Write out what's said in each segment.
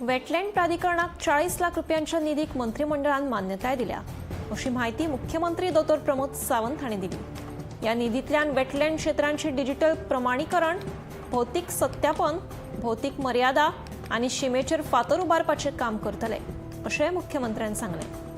Wetland प्राधिकरणाक 40 lakh रुपयांच्या निधीक मंत्रिमंडळान मान्यताय दिल्या अशी माहिती मुख्यमंत्री डॉ. प्रमोद सावंत हांणी दिली। या निधींतल्यान वेटलँड क्षेत्रांचे डिजिटल प्रमाणीकरण, भौतिक सत्यापन, भौतिक मर्यादा आनी शिमेचेर फातर उबारपाचें काम करतले अशें मुख्यमंत्र्यांनी सांगलें।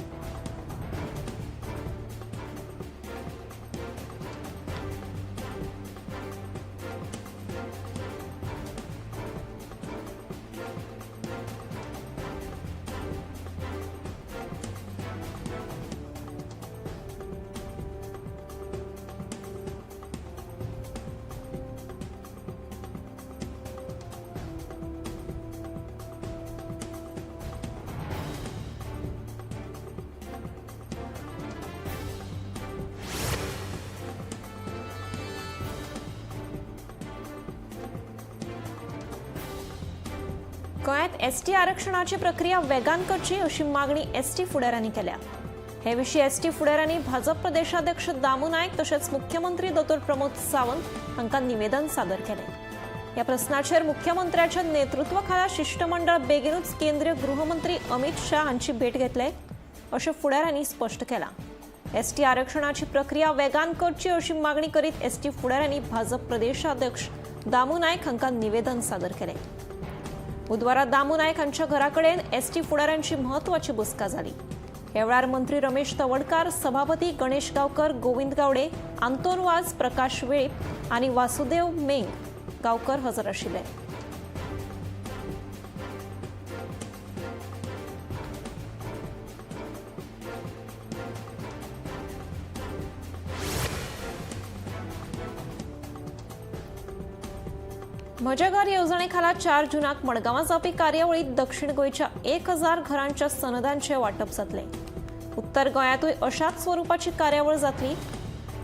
गोंयांत एसटी आरक्षणाची प्रक्रिया वेगान करची अशी मागणी एसटी फुडाऱ्यांनी केल्या। हे विशीं एसटी फुडाऱ्यांनी भाजप प्रदेशाध्यक्ष दामू नायक तशेंच मुख्यमंत्री डॉ. प्रमोद सावंत हांकां निवेदन सादर केलें। ह्या प्रस्नाचेर मुख्यमंत्र्याच्या नेतृत्वाखाला शिष्टमंडळ बेगीनूच केंद्रीय गृहमंत्री अमित शाह हांची भेट घेतले अशें फुडाऱ्यांनी स्पश्ट केलां। एसटी आरक्षणाची प्रक्रिया वेगान करची अशी मागणी करीत एसटी फुडाऱ्यांनी भाजप प्रदेशाध्यक्ष दामू नायक हांकां निवेदन सादर केलें। बुधवारा दामू नायक हांच्या घराकडेन एसटी फुडाऱ्यांची म्हत्वाची बसका जाली। ह्या वेळार मंत्री रमेश तवडकार, सभापती गणेश गांवकर, गोविंद गावडे, आंतोन वाज, प्रकाश वेळीप आनी वासुदेव मेंग गांवकर हजर आशिल्ले। म्हजे घर येवजणे खाला 4 जूनाक मडगांवां जावपी कार्यावळीत दक्षिण गोंयच्या 1000 घरांच्या सनदांचे वाटप जातले। उत्तर गोंयांतूय अशाच स्वरुपाची कार्यावळ जातली।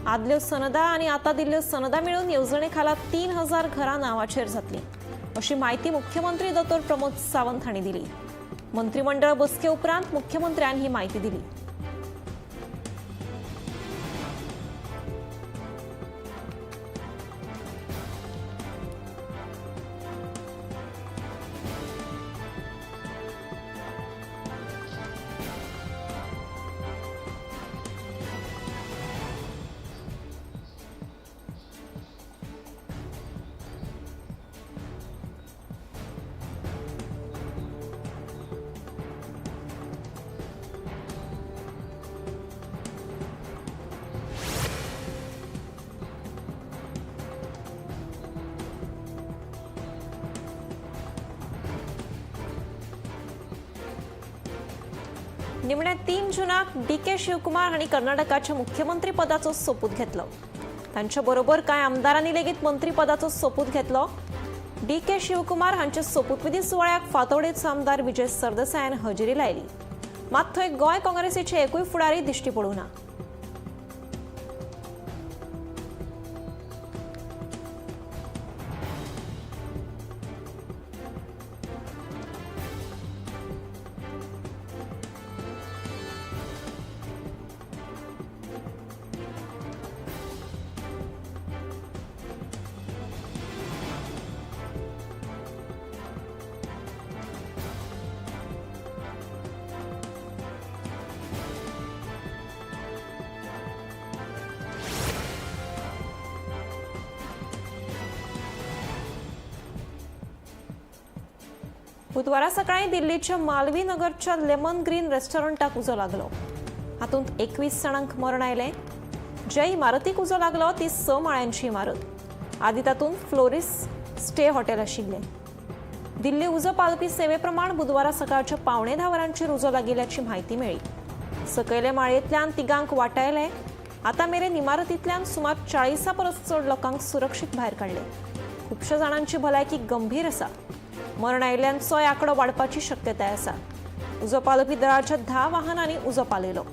आदल्यो सनदा आनी आतां दिल्ल्यो सनदा मेळून येवजणे खाला 3000 घरां नांवाचेर जातली अशी माहिती मुख्यमंत्री डॉ. प्रमोद सावंत हांणी दिली। मंत्रिमंडळ बसके उपरांत मुख्यमंत्र्यान ही माहिती दिली। निमणे 3 जूनाक डी.के. शिवकुमार हांणी कर्नाटकाच्या मुख्यमंत्री पदाचो सोपूत घेतलो। तांच्या बरोबर कांय आमदारांनी लेगीत मंत्री पदाचो सोपूत घेतलो। डी.के. शिवकुमार हांचे सोपूतविधी सुवाळ्याक फातोडेचो आमदार विजय सरदेसायान हजेरी लायली। मात थंय गोंय काँग्रेसीचे एकूय फुडारी दिश्टी पडूंक ना। बुधवारा सकाळी दिल्लीच्या मालवी नगरच्या लेमन ग्रीन रेस्टॉरंटाक उजो लागलो। हातूंत 21 जाणांक मरण आयलें। ज्या इमारतीक उजो लागलो ती 6 माळ्यांची इमारत। आदी तातूंत फ्लोरिस स्टे हॉटेल आशिल्लें। दिल्ली उजो पालपी सेवे प्रमाण बुधवारा सकाळच्या 9:15 वरांचेर उजो लागिल्ल्याची म्हायती मेळ्ळी। सकयले माळयेंतल्यान तिगांक वाटायले। आतां मेरेन इमारतींतल्यान सुमार 40 परस चड लोकांक सुरक्षीत भायर काडले। खुबश्या जाणांची भलायकी गंभीर आसा। मरण आयिल्ल्यांचोय आंकडो वाडपाची शक्यताय आसा। उजो पालोवपी दळाच्या 10 वाहनांनी उजो पालयलो।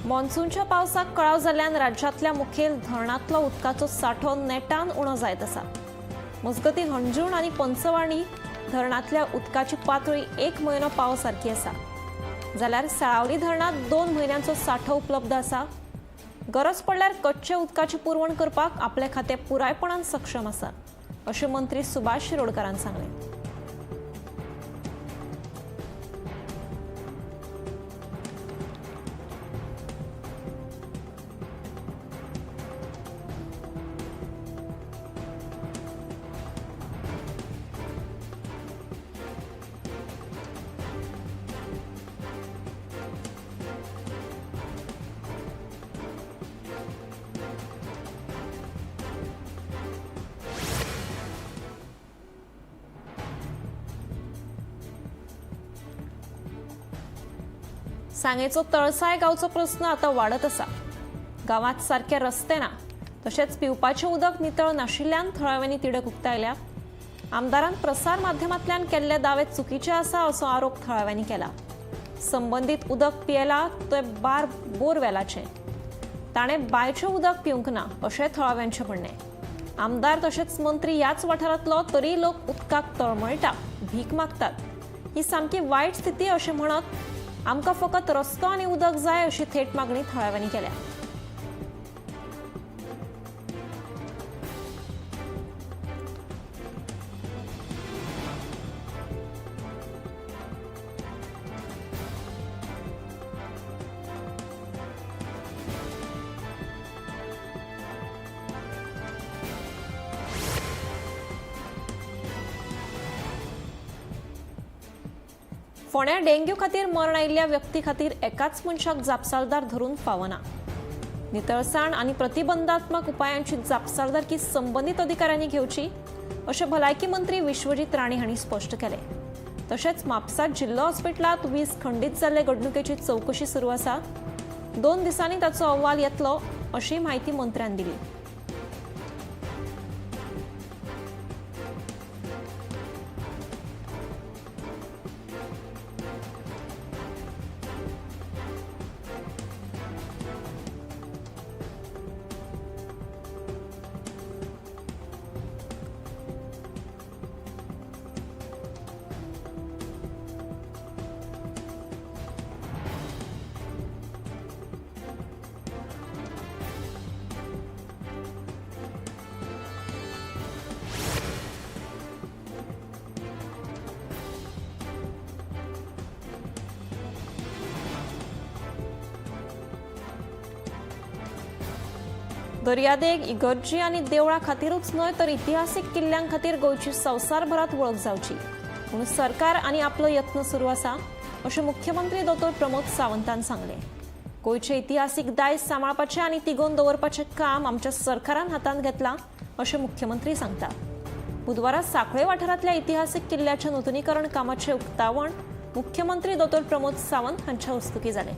मॉन्सूनच्या पावसाक कळाव जाल्ल्यान राज्यातल्या मुखेल धरणांतलो उदकाचो सांठो नेटान उणो जायत आसा. मजगती हणजूण आनी पंचवाडी धरणांतल्या उदकाची पातळी 1 म्हयनो पावस सारखी आसा. जाल्यार साळावली धरणांत 2 म्हयन्यांचो सांठो उपलब्ध आसा. गरज पडल्यार कच्चे उदकाची पुरवण करपाक आपले खातें पुरायपणान सक्षम आसा, अशें मंत्री सुभाष शिरोडकारान सांगलें. सांगेचो तळसाय गावचो प्रस्न आता वाडत आसा. गावात सारखे रस्ते ना, तशेंच पिवपाचें उदक नितळ नाशिल्ल्यान थळाव्यांनी तिडक उक्तायल्या. आमदारान प्रसार माध्यमांतल्यान केल्ले दावे चुकीचे आसा असो आरोप थळाव्यांनी केला. संबंदीत उदक पियेला ते बोरवेलाचें. ताणें बांयचें उदक पिवंक ना अशें थळाव्यांचें म्हणणें. आमदार तशेंच मंत्री ह्याच वाठारांतलो तरी लोक उदकाक तळमळटा, भीक मागतात. ही सामकी वायट स्थिती अशें म्हणत आमकां फकत रस्तो आनी उदक जाय अशी थेट मागणी थळाव्यांनी केल्या. फोंड्या डेंग्यू खातीर मरण आयिल्ल्या व्यक्ती खातीर एकाच मनशाक जापसालदार धरून फावना. नितळसाण आनी प्रतिबंधात्मक उपायांची जापसालदारकी संबंदीत अधिकाऱ्यांनी घेवची अशें भलायकी मंत्री विश्वजीत राणे हांणी स्पश्ट केलें. तशेंच म्हापसा जिल्लो हॉस्पिटलांत वीज खंडीत जाल्ले घडणुकेची चवकशी सुरू आसा. 2 दिसांनी ताचो अहवाल येतलो अशी माहिती मंत्र्यान दिली. दर्यादेग, इगर्जी आनी देवळां खातीरूच न्हय तर इतिहासीक किल्ल्यां खातीर गोंयची संवसारभरात वळख जावची म्हणून सरकार आनी आपलो यत्न सुरू आसा अशें मुख्यमंत्री दोतोर प्रमोद सावंतान सांगलें. गोंयचे इतिहासीक दायज सांबाळपाचें आनी तिगोवन दवरपाचें काम आमच्या सरकारान हातांत घेतलां अशें मुख्यमंत्री सांगता. बुधवारा सांखळे वाठारांतल्या इतिहासीक किल्ल्याच्या नूतनीकरण कामाचें उक्तावण मुख्यमंत्री दोतोर प्रमोद सावंत हांच्या हस्तुकीं जालें.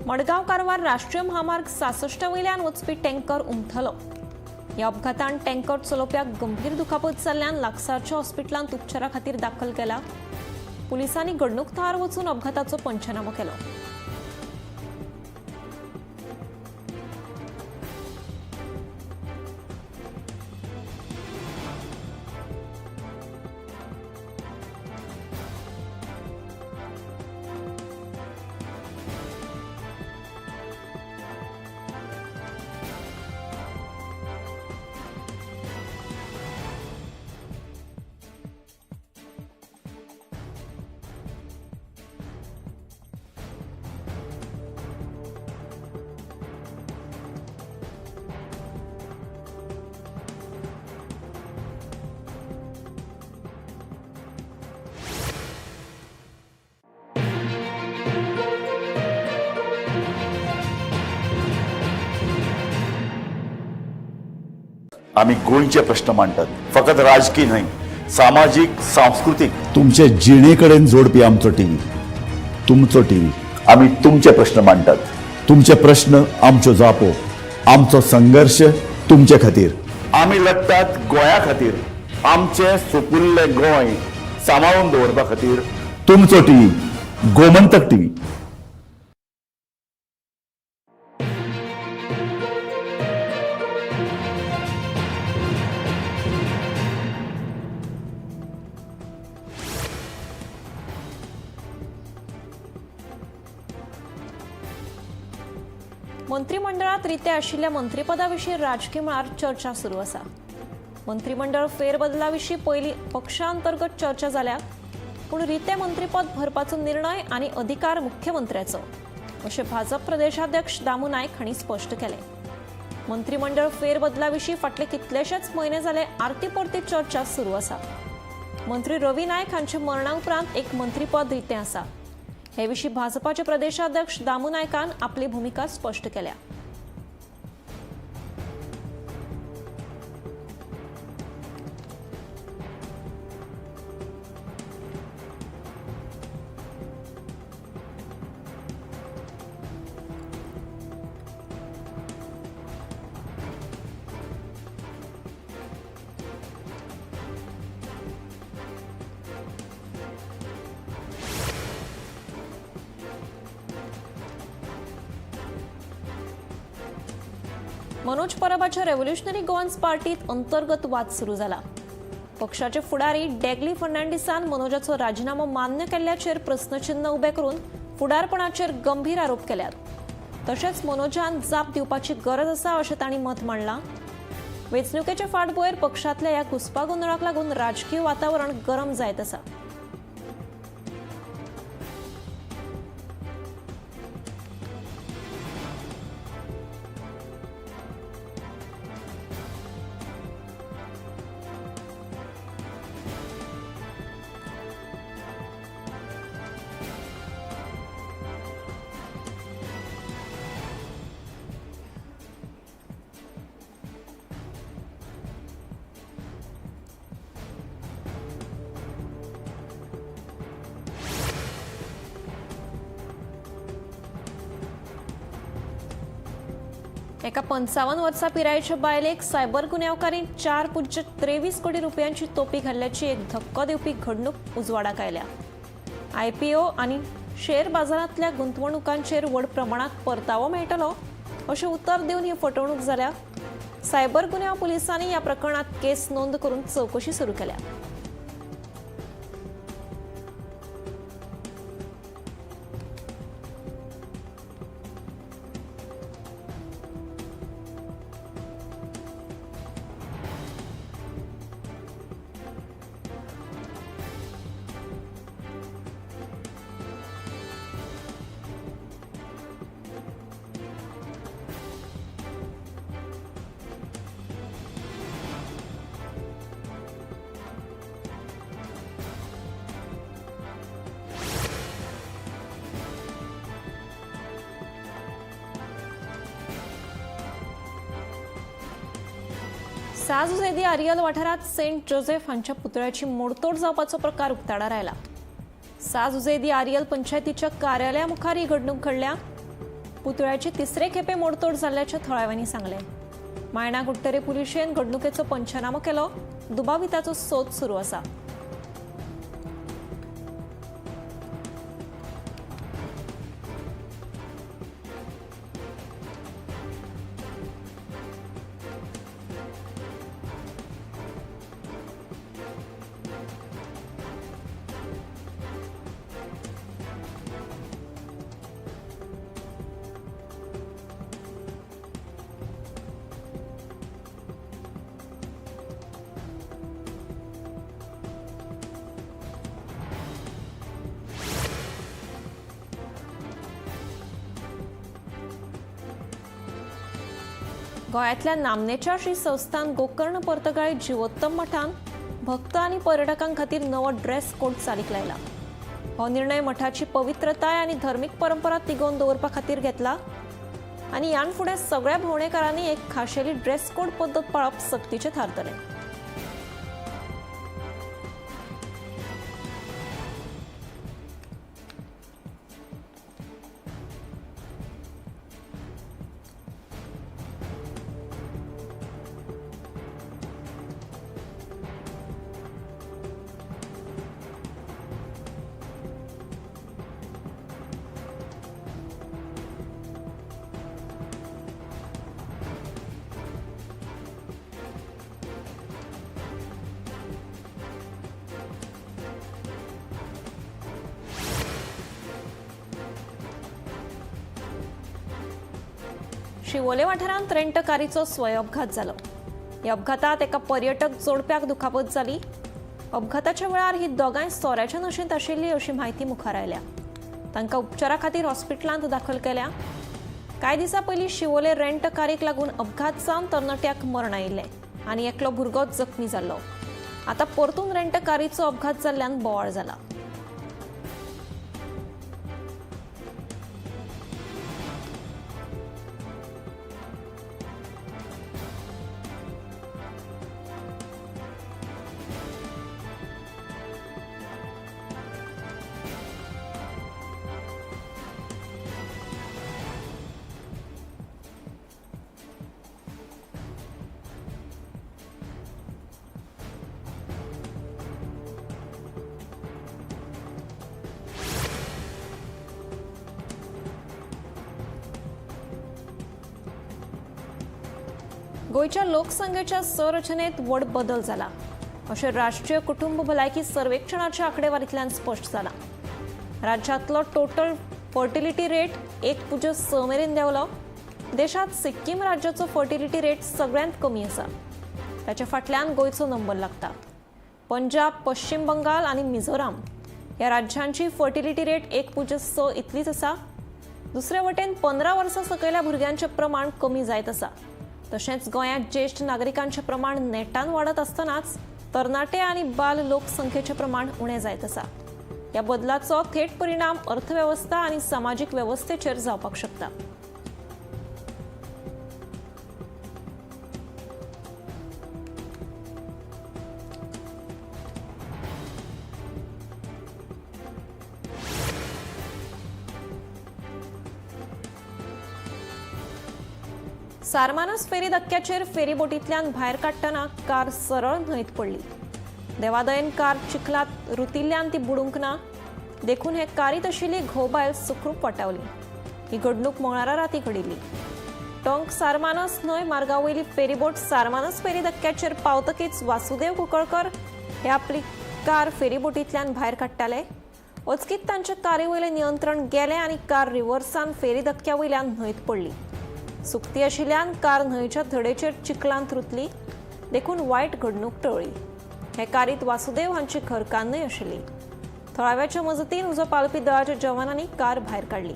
मडगांव कारवार राष्ट्रीय महामार्ग 66 वयल्यान वचपी टँकर उमथलो. ह्या अपघातान टँकर चलोवप्याक गंभीर दुखापत जाल्ल्यान लागसारच्या हॉस्पिटलांत उपचारा खातीर दाखल केला. पुलिसांनी घडणूक थळार वचून अपघाताचो पंचनामो केलो. आम्ही गोंयचे प्रश्न मांडटात, फकत राजकीय न्हय, सामाजीक सांस्कृतिक. तुमचे जिणेकडेन जोडपी आमचो टीव्ही, तुमचो टीव्ही. आम्ही तुमचे प्रश्न मांडटात. तुमचे प्रश्न आमच्यो जापो, आमचो संघर्ष तुमचे खातीर. आम्ही लढटात गोंया खातीर, आमचे सोपुल्ले गोंय सांबाळून दवरपा खातीर. तुमचो टीव्ही, गोमंतक टीव्ही. मंत्रिमंडळात रित्या आशिल्ल्या मंत्रिपदाविशीं राजकीय मळार चर्चा सुरू आसा. मंत्रिमंडळ फेरबदलाविशीं पयलीं पक्षांतर्गत चर्चा जाल्या, पूण रिते मंत्रिपद भरपाचो निर्णय आनी अधिकार मुख्यमंत्र्याचो, अशें भाजप प्रदेशाध्यक्ष दामू नायक हांणी स्पश्ट केलें. मंत्रिमंडळ फेरबदलाविशीं फाटले कितलेशेच म्हयने जाले आरती परती चर्चा सुरू आसा. मंत्री रवी नायक हांच्या मरणा उपरांत एक मंत्रिपद रितें आसा. हे विशीं भाजपाचे प्रदेशाध्यक्ष दामू नायकान आपली भूमिका स्पश्ट केल्या. मनोज परबाच्या रेव्होल्युशनरी गोवन्स पार्टीत अंतर्गत वाद सुरू जाला. पक्षाचे फुडारी डेगली फर्नांडिसान मनोजाचो राजीनामो मान्य केल्ल्याचेर प्रस्नचिन्ह उबे करून फुडारपणाचेर गंभीर आरोप केल्यात. तशेंच मनोजान जाप दिवपाची गरज आसा अशें तांणी मत मांडलां. वेंचणुकेचे फाटभुंयेर पक्षांतल्या ह्या घुसपागोंदळाक लागून राजकीय वातावरण गरम जायत आसा. एका 55 वर्सां पिरायेच्या बायलेक सायबर गुन्यांवकारीन 4.23 कोटी रुपयांची तोपी घाल्ल्याची एक धक्को दिवपी घडणूक उजवाडाक आयल्या. IPO आनी शेअर बाजारांतल्या गुंतवणुकांचेर व्हड प्रमाणात परतावो मेळटलो अशें उतर दिवन ही फटवणूक जाल्या. सायबर गुन्यांव पुलिसांनी ह्या प्रकरणात केस नोंद करून चवकशी सुरू केल्या. साजुजेदी आरियल वाठारात सेंट जोसेफ हांच्या पुतळ्याची मोडतोड जावपाचो प्रकार उक्ताडार आयला. साजुजेदी आरियल पंचायतीच्या कार्यालया मुखार ही घडणूक घडल्या. पुतळ्याची तिसरे खेपे मोडतोड जाल्ल्याचे थळाव्यांनी सांगले. मायणा गुट्टरे पुलिशेन घडणुकेचो पंचनामो केलो. दुबाविताचो सोद सुरू आसा. गोंयांतल्या नामनेच्या श्री संस्थान गोकर्ण पर्तगाळी जिवोत्तम मठान भक्त आनी पर्यटकां खातीर नवो ड्रेस कोड चालीक लायला. हो निर्णय मठाची पवित्रताय आनी धर्मीक परंपरा तिगोवन दवरपा खातीर घेतला. आनी यान फुडें सगळ्या भोंवडेकारांनी एक खाशेली ड्रेस कोड पद्दत पाळप सक्तीचें थारतलें. शिवोले वाठारांत रेंट कारीचो स्वय अपघात जालो. ह्या अपघातांत एका पर्यटक जोडप्याक दुखापत जाली. अपघाताच्या वेळार ही दोगांय सोऱ्याच्या नशेंत आशिल्लीं अशी म्हायती मुखार आयल्या. तांकां उपचारा खातीर हॉस्पिटलांत दाखल केल्या. कांय दिसां पयलीं शिवोले रेंट कारीक लागून अपघात जावन तरणाट्याक मरण आयिल्लें आनी एकलो भुरगो जखमी जाल्लो. आतां परतून रेंट कारीचो अपघात जाल्ल्यान बोवाळ जाला. गोयच्या लोकसंख्येच्या संरचनेत व्हड बदल जाला अशें राष्ट्रीय कुटुंब भलायकी सर्वेक्षणाच्या आंकडेवारींतल्यान स्पश्ट जाला. राज्यांतलो टोटल फर्टिलिटी रेट 1.6 मेरेन देंवलो. देशांत सिक्कीम राज्याचो फर्टिलिटी रेट सगळ्यांत कमी आसा. ताच्या फाटल्यान गोंयचो नंबर लागता. पंजाब, पश्चिम बंगाल आनी मिझोराम ह्या राज्यांची फर्टिलिटी रेट 1.6 इतलीच आसा. दुसरे वटेन 15 वर्सां सकयल्या भुरग्यांचें प्रमाण कमी जायत आसा. तशेंच गोंयांत ज्येश्ठ नागरिकांचें प्रमाण नेटान वाडत आसतनाच तरणाटे आनी बाल लोकसंख्येचें प्रमाण उणें जायत आसा. ह्या बदलाचो थेट परिणाम अर्थवेवस्था आनी सामाजीक वेवस्थेचेर जावपाक शकता. सारमानस फेरी धक्क्याचेर फेरीबोटींतल्यान भायर काडटना कार सरळ न्हंयत पडली. देवादयेन कार चिखलात रुतिल्ल्यान ती बुडूंक ना. देखून हे कारीत आशिल्ली घोव-बायल सुखरूप वटावली. ही घडणूक मंगळारा रातीं घडिल्ली. टोंक सारमानस न्हंय मार्गावयली फेरीबोट सारमानस फेरी धक्क्याचेर पावतकीच वासुदेव कुंकळकर हे आपली कार फेरीबोटींतल्यान भायर काडटाले. अचकीत तांचे कारेवयलें नियंत्रण गेलें आनी कार रिव्हर्सान फेरी धक्क्यावयल्यान न्हंयत पडली. सुकती आशिल्ल्यान कार न्हंयच्या धडेचेर चिखलांत रुतली. देखून वायट घडणूक टळ्ळी. हे कारीत वासुदेव हांची घरकान्नय आशिल्ली. थळाव्याच्या मजतीन उजो पालपी दळाच्या जवानांनी कार भायर काडली.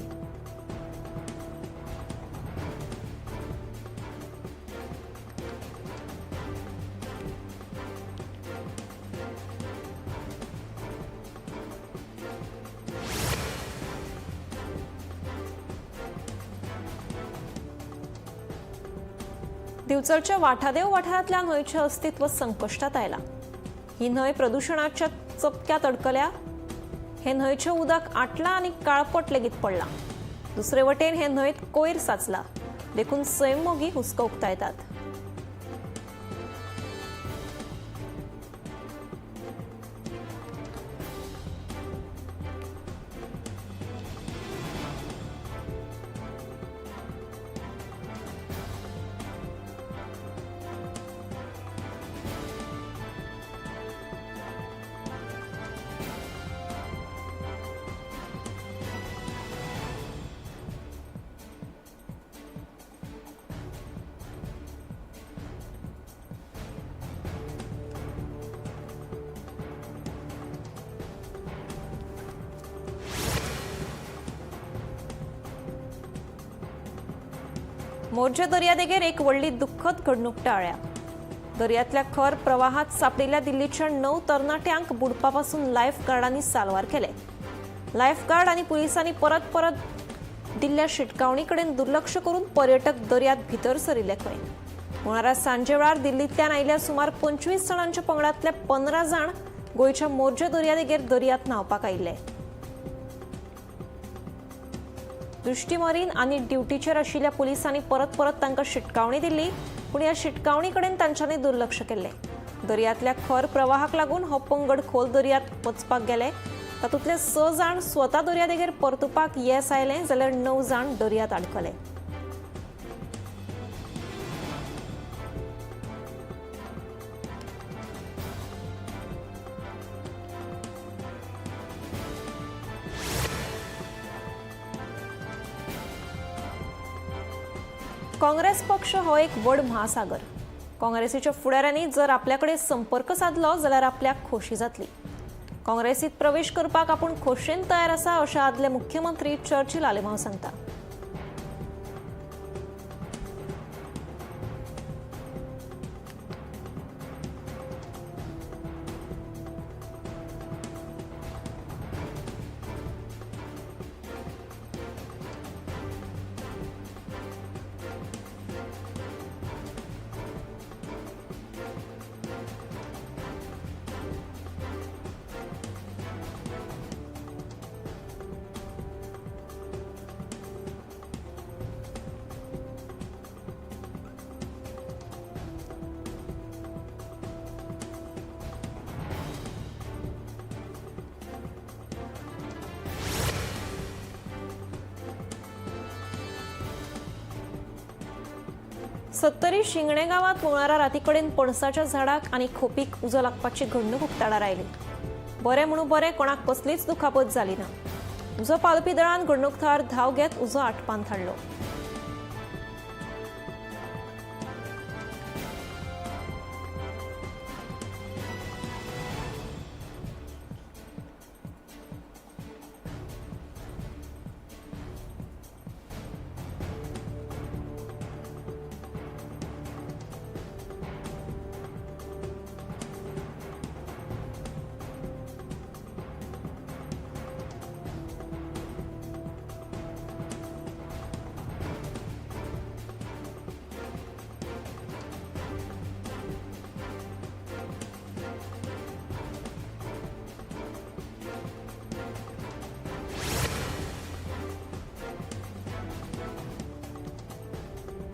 दिवचलच्या वाठादेव वाठारांतल्या न्हंयचें अस्तित्व संकश्टात आयलां. ही न्हंय प्रदुशणाच्या चपक्यात अडकल्या. हे न्हंयचें उदक आटलां आनी काळपट लेगीत पडलां. दुसरे वटेन हे न्हंयत कोयर साचला. देखून सैम मोगी हुस्को उक्तायतात. मोर्जे दर्यादेगेर एक व्हडली दुख्खद घडणूक टाळ्ळ्या. दर्यांतल्या खर प्रवाहात सापडिल्ल्या दिल्लीच्या 9 तरणाट्यांक बुडपापासून लायफ गार्डांनी साल्वार केले. लायफ गार्ड आनी पुलिसांनी परत दिल्ल्या शिटकावणी कडेन दुर्लक्ष करून पर्यटक दर्यांत भितर सरिल्ले खंय. मंगळारा सांजे वेळार दिल्लींतल्यान आयिल्ल्या सुमार 25 जाणांच्या पंगडांतले 15 जाण गोंयच्या मोरजे दर्यादेगेर दर्यांत न्हावपाक आयिल्ले. दृश्टीमरीन आनी ड्युटीचेर आशिल्ल्या पुलिसांनी परत परत तांकां शिटकावणी दिल्ली, पूण ह्या शिटकावणी कडेन तांच्यांनी दुर्लक्ष केल्लें. दर्यांतल्या खर प्रवाहाक लागून हो पंगड खोल दर्यांत वचपाक गेले. तातूंतले 6 जाण स्वता दर्यादेगेर परतुपाक येस आयले जाल्यार 9 जाण दर्यांत आडकले. काँग्रेस पक्ष हो एक व्हड महासागर. काँग्रेसीच्या फुडाऱ्यांनी जर आपल्याकडे संपर्क साधलो जाल्यार आपल्याक खोशी जातली. काँग्रेसीत प्रवेश करपाक आपूण खोशेन तयार आसा अशें आदले मुख्यमंत्री चर्चिल आलेमांव सांगता. सत्तरी शिंगणे गावात मंगळारा रातीकडेन पणसाच्या झाडाक आनी खोपीक उजो लागपाची घडणूक उक्ताडार आयली. बरें म्हणून बरें, कोणाक कसलीच दुखापत जाली ना. उजो पालपी दळान घडणूक थळार धांव घेत उजो आटपांत हाडलो.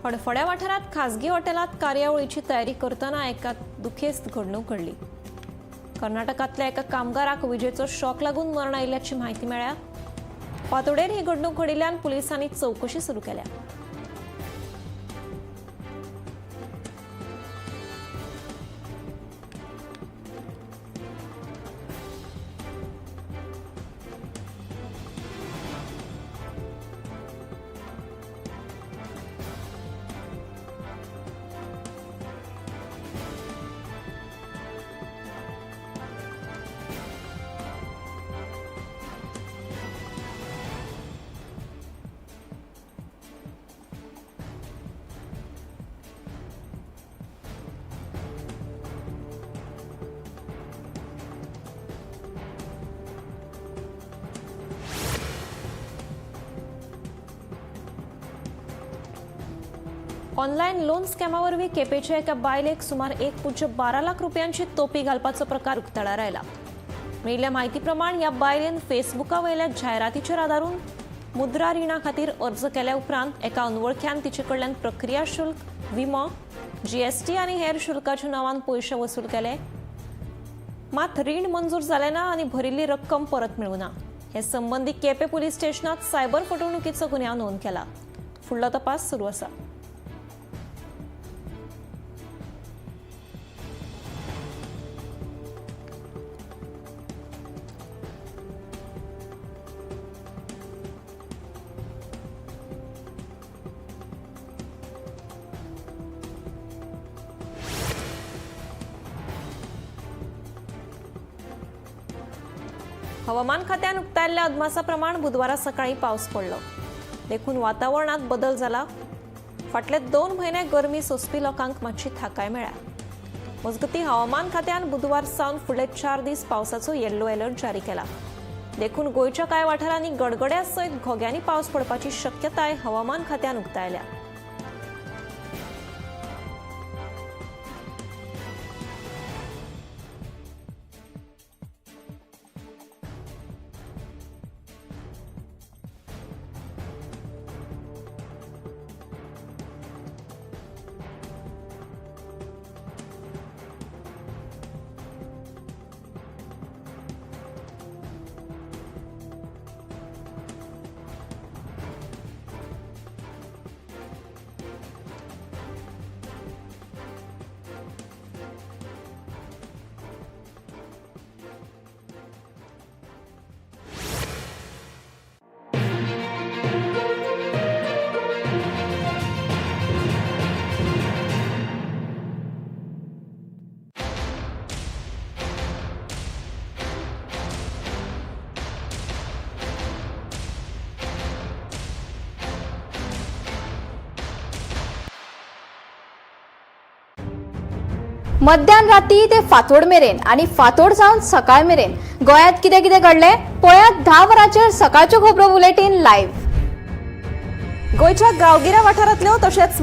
हडफड्या वाठारात खासगी हॉटेलात कार्यावळीची तयारी करतना एका दुखेस्त घडणूक घडली. कर्नाटकांतल्या एका कामगाराक विजेचो शॉक लागून मरण आयिल्ल्याची म्हायती मेळ्ळ्या. फांतोडेर ही घडणूक घडिल्ल्यान पुलिसांनी चवकशी सुरू केल्या. ऑनलायन लोन स्कॅमावरवीं केपेच्या एका बायलेक सुमार 1.12 लाख रुपयांची तोपी घालपाचो प्रकार उक्ताडार आयला. मेळिल्ल्या म्हायती प्रमाण ह्या बायलेन फेसबुका वयल्या जायरातीचेर आदारून मुद्रा रिणा खातीर अर्ज केल्या उपरांत एका अनवळख्यान तिचे कडल्यान प्रक्रिया शुल्क, विमो, जीएसटी आनी हेर शुल्काच्या नांवान पयशे वसूल केले. मात रीण मंजूर जालें ना आनी भरिल्ली रक्कम परत मेळूना. हे संबंदी केपे पुलीस स्टेशनात सायबर फटवणुकीचो गुन्यांव नोंद केला. फुडलो तपास सुरू आसा. हवामान खात्यान उक्तायल्ल्या अदमासा प्रमाण बुधवारा सकाळी पावस पडलो. देखून वातावरणात बदल जाला. फाटले 2 म्हयने गरमी सोंसपी लोकांक मातशी थाकाय मेळ्ळ्या. मजगतीं हवामान खात्यान बुधवार सावन फुडले 4 दीस पावसाचो येल्लो अलर्ट जारी केला. देखून गोयच्या कांय वाठारांनी गडगड्या सयत घोग्यांनी पावस पडपाची शक्यताय हवामान खात्यान उक्तायल्या. मध्यान राती ते फातोड मेरेन आणि फातोड सावन सकाळ मेरेन गोयात कितें कितें घडले पळयात 10 वरांचेर सकाळच्यो खबरो बुलेटिन लायव्ह. गोयच्या गांवगिऱ्या वाठारांतल्यो तशेंच